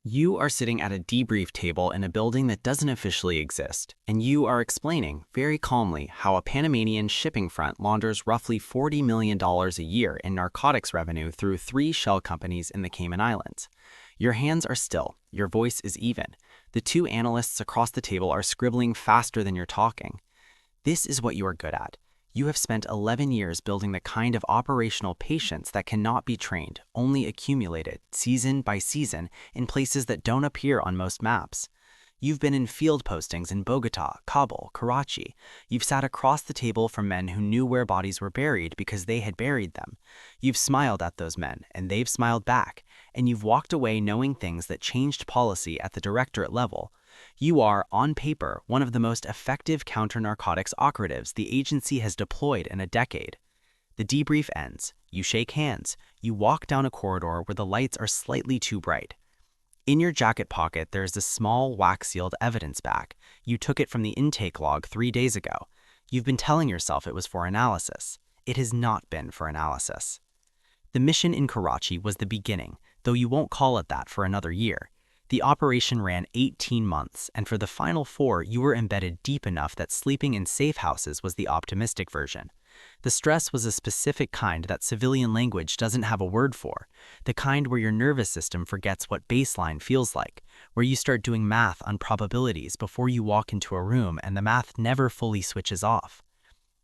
You are sitting at a debrief table in a building that doesn't officially exist, and you are explaining, very calmly, how a Panamanian shipping front launders roughly $40 million a year in narcotics revenue through 3 shell companies in the Cayman Islands. Your hands are still, your voice is even. The 2 analysts across the table are scribbling faster than you're talking. This is what you are good at. You have spent 11 years building the kind of operational patience that cannot be trained, only accumulated, season by season, in places that don't appear on most maps. You've been in field postings in Bogota, Kabul, Karachi. You've sat across the table from men who knew where bodies were buried because they had buried them. You've smiled at those men, and they've smiled back, and you've walked away knowing things that changed policy at the directorate level. You are, on paper, one of the most effective counter-narcotics operatives the agency has deployed in a decade. The debrief ends. You shake hands. You walk down a corridor where the lights are slightly too bright. In your jacket pocket, there is a small wax-sealed evidence bag. You took it from the intake log 3 days ago. You've been telling yourself it was for analysis. It has not been for analysis. The mission in Karachi was the beginning, though you won't call it that for another year. The operation ran 18 months, and for the final 4, you were embedded deep enough that sleeping in safe houses was the optimistic version. The stress was a specific kind that civilian language doesn't have a word for, the kind where your nervous system forgets what baseline feels like, where you start doing math on probabilities before you walk into a room and the math never fully switches off.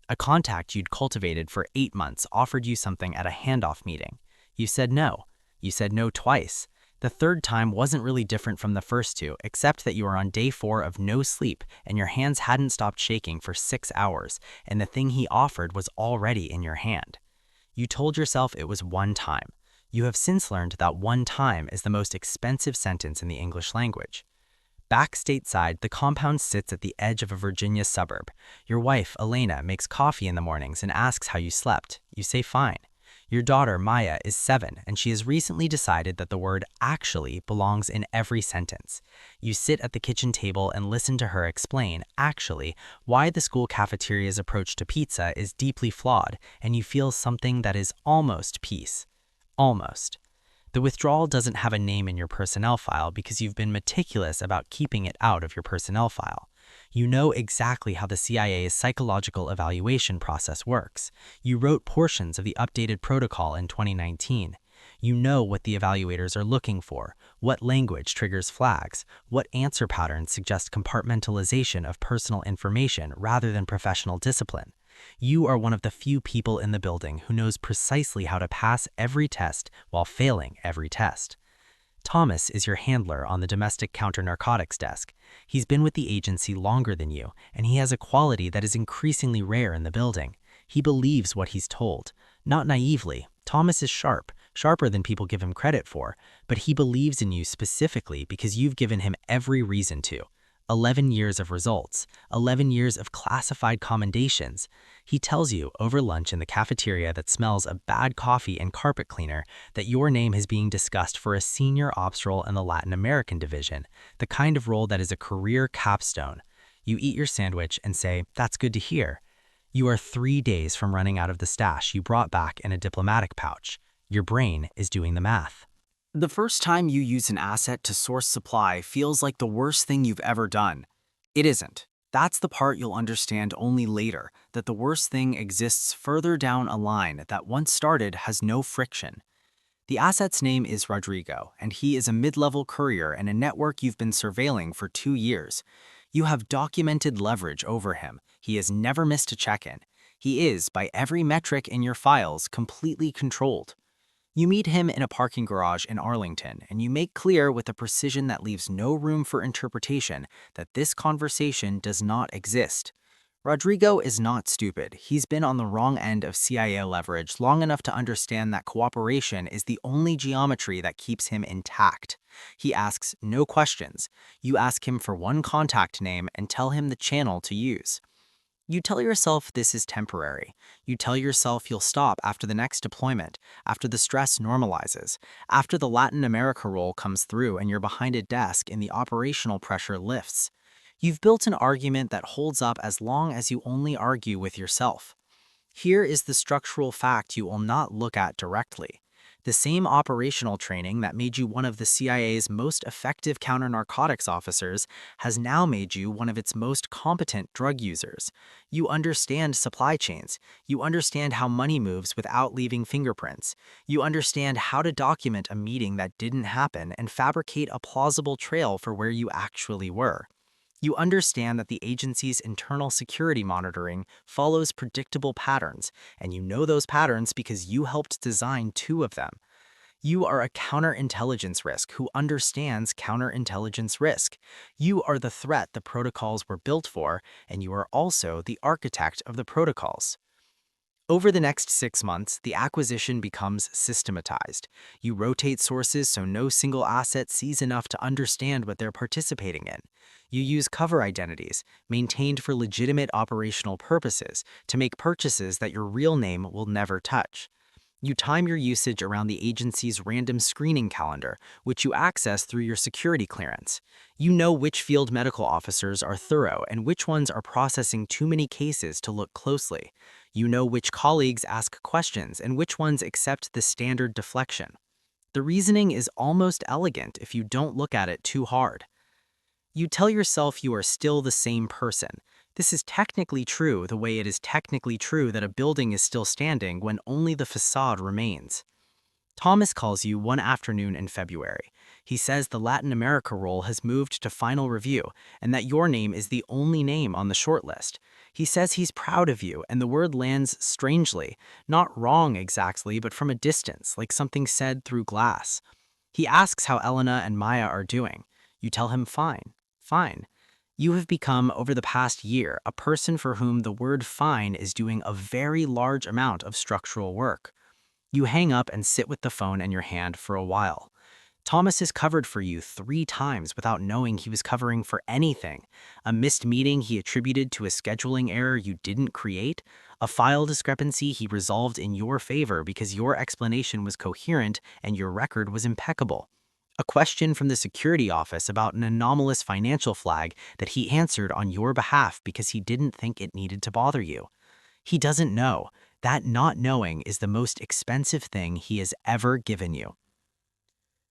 A contact you'd cultivated for 8 months offered you something at a handoff meeting. You said no. You said no twice. The 3rd time wasn't really different from the first 2, except that you were on day 4 of no sleep and your hands hadn't stopped shaking for 6 hours, and the thing he offered was already in your hand. You told yourself it was 1 time. You have since learned that 1 time is the most expensive sentence in the English language. Back stateside, the compound sits at the edge of a Virginia suburb. Your wife, Elena, makes coffee in the mornings and asks how you slept. You say fine. Your daughter, Maya, is 7, and she has recently decided that the word actually belongs in every sentence. You sit at the kitchen table and listen to her explain, actually, why the school cafeteria's approach to pizza is deeply flawed, and you feel something that is almost peace. Almost. The withdrawal doesn't have a name in your personnel file because you've been meticulous about keeping it out of your personnel file. You know exactly how the CIA's psychological evaluation process works. You wrote portions of the updated protocol in 2019. You know what the evaluators are looking for, what language triggers flags, what answer patterns suggest compartmentalization of personal information rather than professional discipline. You are one of the few people in the building who knows precisely how to pass every test while failing every test. Thomas is your handler on the domestic counter-narcotics desk. He's been with the agency longer than you, and he has a quality that is increasingly rare in the building. He believes what he's told. Not naively. Thomas is sharp, sharper than people give him credit for, but he believes in you specifically because you've given him every reason to. 11 years of results, 11 years of classified commendations. He tells you over lunch in the cafeteria that smells of bad coffee and carpet cleaner that your name is being discussed for a senior ops role in the Latin American division, the kind of role that is a career capstone. You eat your sandwich and say, "That's good to hear." You are 3 days from running out of the stash you brought back in a diplomatic pouch. Your brain is doing the math. The first time you use an asset to source supply feels like the worst thing you've ever done. It isn't. That's the part you'll understand only later, that the worst thing exists further down a line that once started has no friction. The asset's name is Rodrigo, and he is a mid-level courier in a network you've been surveilling for 2 years. You have documented leverage over him. He has never missed a check-in. He is, by every metric in your files, completely controlled. You meet him in a parking garage in Arlington, and you make clear with a precision that leaves no room for interpretation that this conversation does not exist. Rodrigo is not stupid. He's been on the wrong end of CIA leverage long enough to understand that cooperation is the only geometry that keeps him intact. He asks no questions. You ask him for one contact name and tell him the channel to use. You tell yourself this is temporary. You tell yourself you'll stop after the next deployment, after the stress normalizes, after the Latin America roll comes through and you're behind a desk and the operational pressure lifts. You've built an argument that holds up as long as you only argue with yourself. Here is the structural fact you will not look at directly. The same operational training that made you one of the CIA's most effective counter-narcotics officers has now made you one of its most competent drug users. You understand supply chains. You understand how money moves without leaving fingerprints. You understand how to document a meeting that didn't happen and fabricate a plausible trail for where you actually were. You understand that the agency's internal security monitoring follows predictable patterns, and you know those patterns because you helped design two of them. You are a counterintelligence risk who understands counterintelligence risk. You are the threat the protocols were built for, and you are also the architect of the protocols. Over the next 6 months, the acquisition becomes systematized. You rotate sources so no single asset sees enough to understand what they're participating in. You use cover identities, maintained for legitimate operational purposes, to make purchases that your real name will never touch. You time your usage around the agency's random screening calendar, which you access through your security clearance. You know which field medical officers are thorough and which ones are processing too many cases to look closely. You know which colleagues ask questions and which ones accept the standard deflection. The reasoning is almost elegant if you don't look at it too hard. You tell yourself you are still the same person. This is technically true the way it is technically true that a building is still standing when only the facade remains. Thomas calls you one afternoon in February. He says the Latin America role has moved to final review and that your name is the only name on the shortlist. He says he's proud of you, and the word lands strangely, not wrong exactly, but from a distance, like something said through glass. He asks how Elena and Maya are doing. You tell him fine, fine. You have become, over the past year, a person for whom the word fine is doing a very large amount of structural work. You hang up and sit with the phone in your hand for a while. Thomas has covered for you 3 times without knowing he was covering for anything. A missed meeting he attributed to a scheduling error you didn't create, a file discrepancy he resolved in your favor because your explanation was coherent and your record was impeccable. A question from the security office about an anomalous financial flag that he answered on your behalf because he didn't think it needed to bother you. He doesn't know. That not knowing is the most expensive thing he has ever given you.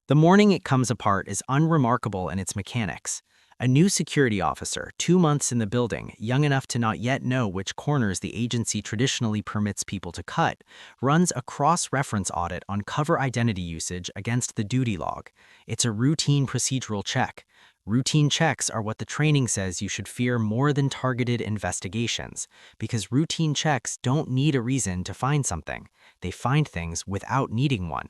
The morning it comes apart is unremarkable in its mechanics. A new security officer, 2 months in the building, young enough to not yet know which corners the agency traditionally permits people to cut, runs a cross-reference audit on cover identity usage against the duty log. It's a routine procedural check. Routine checks are what the training says you should fear more than targeted investigations, because routine checks don't need a reason to find something. They find things without needing one.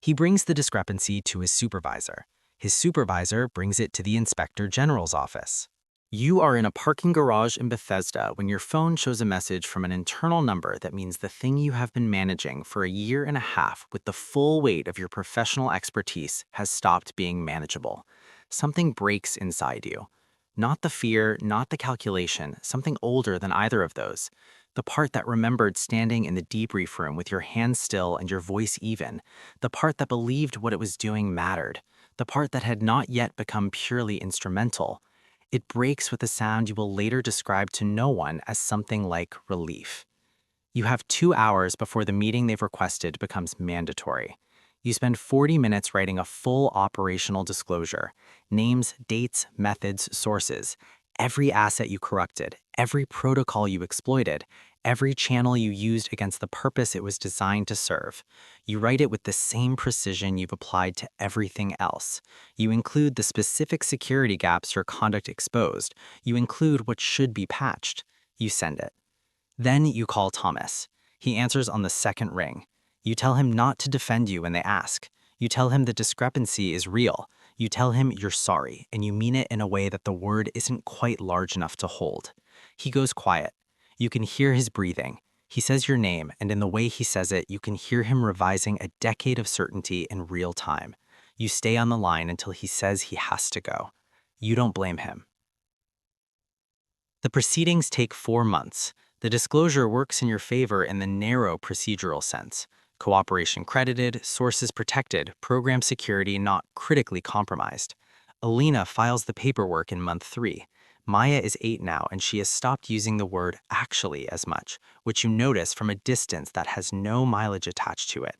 He brings the discrepancy to his supervisor. His supervisor brings it to the Inspector General's office. You are in a parking garage in Bethesda when your phone shows a message from an internal number that means the thing you have been managing for a year and a half with the full weight of your professional expertise has stopped being manageable. Something breaks inside you. Not the fear, not the calculation, something older than either of those. The part that remembered standing in the debrief room with your hands still and your voice even. The part that believed what it was doing mattered. The part that had not yet become purely instrumental. It breaks with a sound you will later describe to no one as something like relief. You have 2 hours before the meeting they've requested becomes mandatory. You spend 40 minutes writing a full operational disclosure. Names, dates, methods, sources. Every asset you corrupted, every protocol you exploited, every channel you used against the purpose it was designed to serve. You write it with the same precision you've applied to everything else. You include the specific security gaps your conduct exposed. You include what should be patched. You send it. Then you call Thomas. He answers on the second ring. You tell him not to defend you when they ask. You tell him the discrepancy is real. You tell him you're sorry, and you mean it in a way that the word isn't quite large enough to hold. He goes quiet. You can hear his breathing. He says your name, and in the way he says it, you can hear him revising a decade of certainty in real time. You stay on the line until he says he has to go. You don't blame him. The proceedings take 4 months. The disclosure works in your favor in the narrow procedural sense. Cooperation credited, sources protected, program security not critically compromised. Alina files the paperwork in month 3. Maya is 8 now, and she has stopped using the word actually as much, which you notice from a distance that has no mileage attached to it.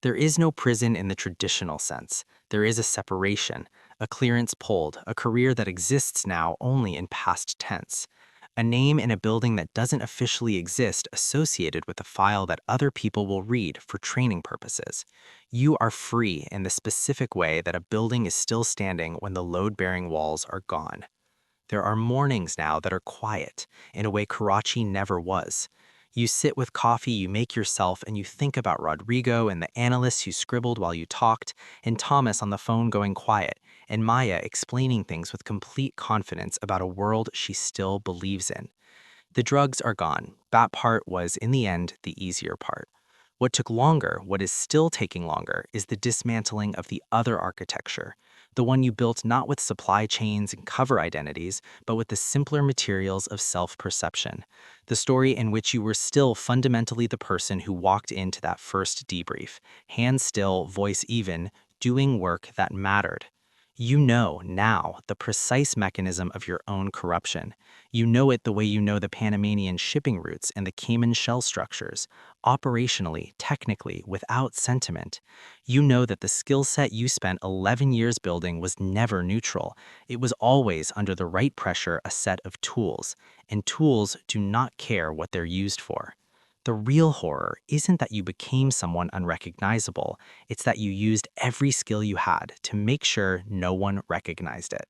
There is no prison in the traditional sense. There is a separation, a clearance pulled, a career that exists now only in past tense. A name in a building that doesn't officially exist associated with a file that other people will read for training purposes. You are free in the specific way that a building is still standing when the load-bearing walls are gone. There are mornings now that are quiet, in a way Karachi never was. You sit with coffee you make yourself and you think about Rodrigo and the analysts who scribbled while you talked, and Thomas on the phone going quiet, and Maya explaining things with complete confidence about a world she still believes in. The drugs are gone. That part was, in the end, the easier part. What took longer, what is still taking longer, is the dismantling of the other architecture, the one you built not with supply chains and cover identities, but with the simpler materials of self-perception, the story in which you were still fundamentally the person who walked into that first debrief, hands still, voice even, doing work that mattered. You know now the precise mechanism of your own corruption. You know it the way you know the Panamanian shipping routes and the Cayman shell structures, operationally, technically, without sentiment. You know that the skill set you spent 11 years building was never neutral. It was always under the right pressure a set of tools, and tools do not care what they're used for. The real horror isn't that you became someone unrecognizable, it's that you used every skill you had to make sure no one recognized it.